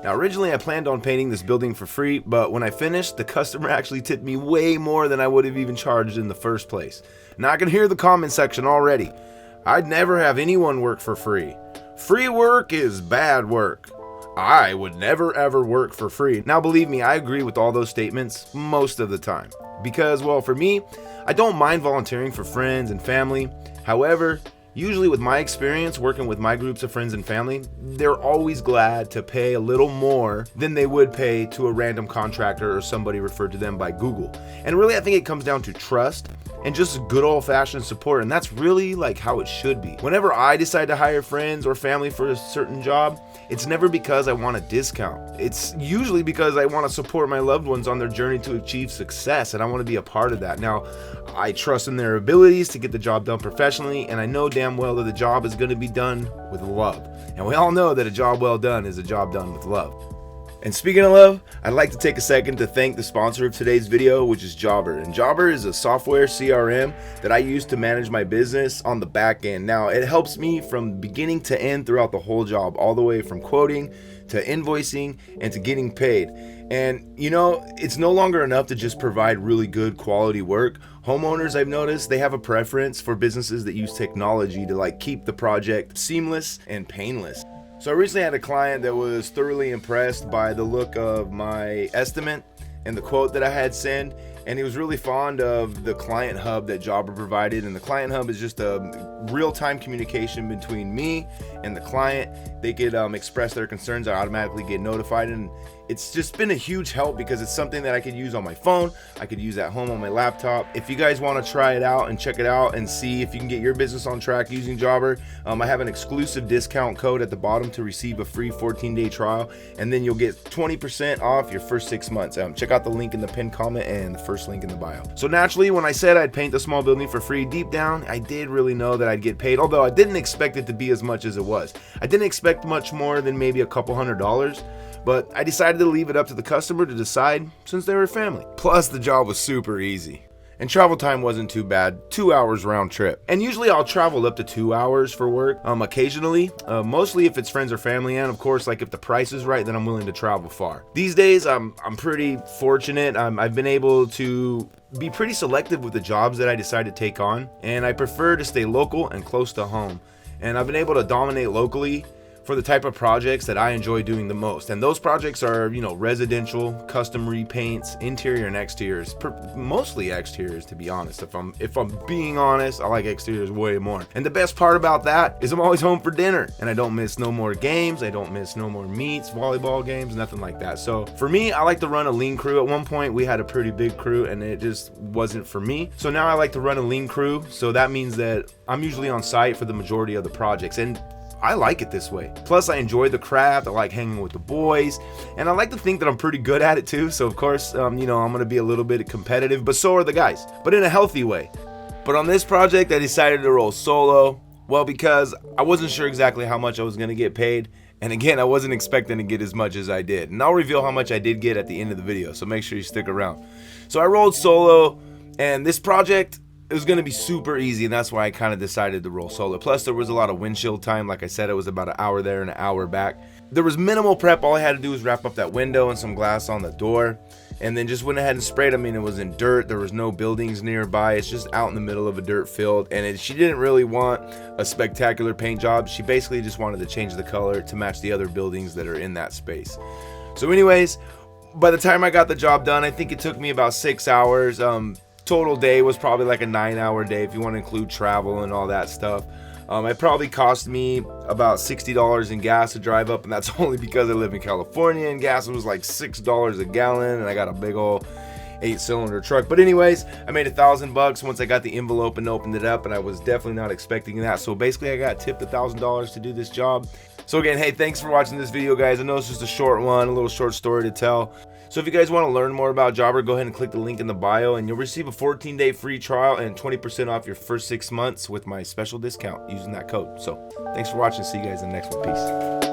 Now originally I planned on painting this building for free, but when I finished, the customer actually tipped me way more than I would have even charged in the first place. Now I can hear the comment section already. I'd never have anyone work for free. Free work is bad work. I would never ever work for free. Now believe me, I agree with all those statements most of the time. Because, well, for me, I don't mind volunteering for friends and family. However, usually with my experience working with my groups of friends and family, they're always glad to pay a little more than they would pay to a random contractor or somebody referred to them by Google. And really, I think it comes down to trust and just good old-fashioned support, and that's really like how it should be. Whenever I decide to hire friends or family for a certain job, it's never because I want a discount. It's usually because I want to support my loved ones on their journey to achieve success, and I want to be a part of that. Now, I trust in their abilities to get the job done professionally, and I know damn well that the job is going to be done with love. And we all know that a job well done is a job done with love. And speaking of love, I'd like to take a second to thank the sponsor of today's video, which is Jobber. And Jobber is a software CRM that I use to manage my business on the back end. Now, it helps me from beginning to end throughout the whole job, all the way from quoting to invoicing and to getting paid. And you know, it's no longer enough to just provide really good quality work. Homeowners, I've noticed, they have a preference for businesses that use technology to keep the project seamless and painless. So I recently had a client that was thoroughly impressed by the look of my estimate and the quote that I had sent, and he was really fond of the client hub that Jobber provided. And the client hub is just a real-time communication between me and the client. They could express their concerns. I automatically get notified, and it's just been a huge help because it's something that I could use on my phone. I could use at home on my laptop. If you guys want to try it out and check it out and see if you can get your business on track using Jobber, I have an exclusive discount code at the bottom to receive a free 14-day trial, and then you'll get 20% off your first 6 months. Check out the link in the pinned comment and the first link in the bio. So naturally, when I said I'd paint the small building for free, deep down, I did really know that I'd get paid, although I didn't expect it to be as much as it was. I didn't expect much more than maybe a couple $100s. But I decided to leave it up to the customer to decide since they were family. Plus, the job was super easy. And travel time wasn't too bad, 2 hours round trip. And usually I'll travel up to 2 hours for work, occasionally, mostly if it's friends or family, and of course, if the price is right, then I'm willing to travel far. These days, I'm pretty fortunate. I've been able to be pretty selective with the jobs that I decide to take on, and I prefer to stay local and close to home. And I've been able to dominate locally for the type of projects that I enjoy doing the most. And those projects are, residential, custom repaints, interior and exteriors, mostly exteriors, to be honest. If I'm being honest, I like exteriors way more. And the best part about that is I'm always home for dinner, and I don't miss no more games. I don't miss no more meets, volleyball games, nothing like that. So for me, I like to run a lean crew. At one point we had a pretty big crew and it just wasn't for me. So now I like to run a lean crew. So that means that I'm usually on site for the majority of the projects, and I like it this way. Plus, I enjoy the craft. I like hanging with the boys, and I like to think that I'm pretty good at it too. So of course, I'm gonna be a little bit competitive, but so are the guys, but in a healthy way. But on this project, I decided to roll solo. Well, because I wasn't sure exactly how much I was gonna get paid, and again, I wasn't expecting to get as much as I did. And I'll reveal how much I did get at the end of the video, so make sure you stick around. So I rolled solo, and this project, it was going to be super easy, and that's why I kind of decided to roll solo. Plus, there was a lot of windshield time. Like I said, it was about an hour there and an hour back. There was minimal prep. All I had to do was wrap up that window and some glass on the door, and then just went ahead and sprayed. It was in dirt. There was no buildings nearby. It's just out in the middle of a dirt field, and she didn't really want a spectacular paint job. She basically just wanted to change the color to match the other buildings that are in that space. So anyways, by the time I got the job done, I think it took me about 6 hours. Total day was probably like a 9-hour day if you want to include travel and all that stuff. It probably cost me about $60 in gas to drive up, and that's only because I live in California and gas was like $6 a gallon, and I got a big old 8-cylinder truck. But anyways, I made $1,000 once I got the envelope and opened it up, and I was definitely not expecting that. So basically I got tipped $1,000 to do this job. So again, hey, thanks for watching this video, guys. I know it's just a short one, a little short story to tell. So if you guys want to learn more about Jobber, go ahead and click the link in the bio, and you'll receive a 14-day free trial and 20% off your first 6 months with my special discount using that code. So thanks for watching. See you guys in the next one. Peace.